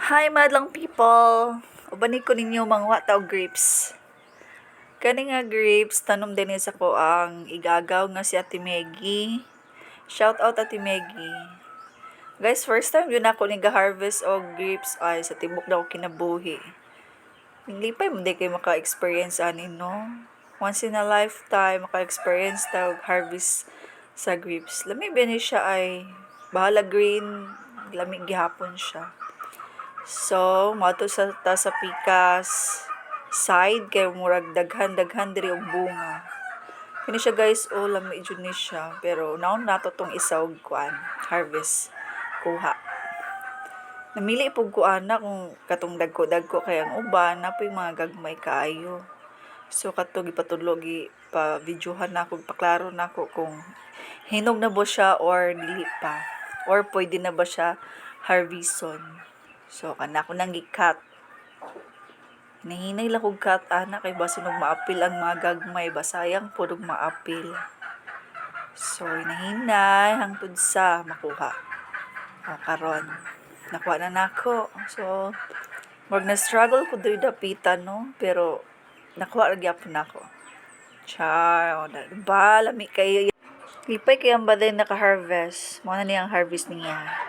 Hi madlang people! Ubanig ko ninyo mga wataw grapes. Kani nga grapes, tanom din sa ko ang igagaw nga si Ate Meggy. Shout out Ate Meggy. Guys, first time yun ako nag-harvest og grapes ay sa tibok na ako kinabuhi. Hindi pa hindi kayo maka-experience ani no? Once in a lifetime, maka-experience tawag harvest sa grapes. Lami ba ni siya ay bahala green, lamig gihapon siya. So, mato sa pikas side kay murag daghan diri og bunga. Kini siya guys, lami jud ni siya, pero naon nato tong isa og kuan, harvest kuha. Namili pug ko ana kung katong dagko kay ang uban napoy mga gagmay kaayo. So katong ipatudlo pa videohan nako, paklaro nako kung hinog na ba siya or dili pa, or pwede na ba siya harveston. So, kana ko nang gikat. Nahinay lang kong kat, ana, kay basi nung maapil ang mga gagmay, basayang po nung maapil. So, nahinay, hangtod sa makuha. O, karon nakuha na nako. So, na-struggle ko diri dapitan, no? Pero, nakuha rin yapon nako. Char, ba, lami kayo. Lipay kayang baday naka-harvest. Muna niyang harvest niya.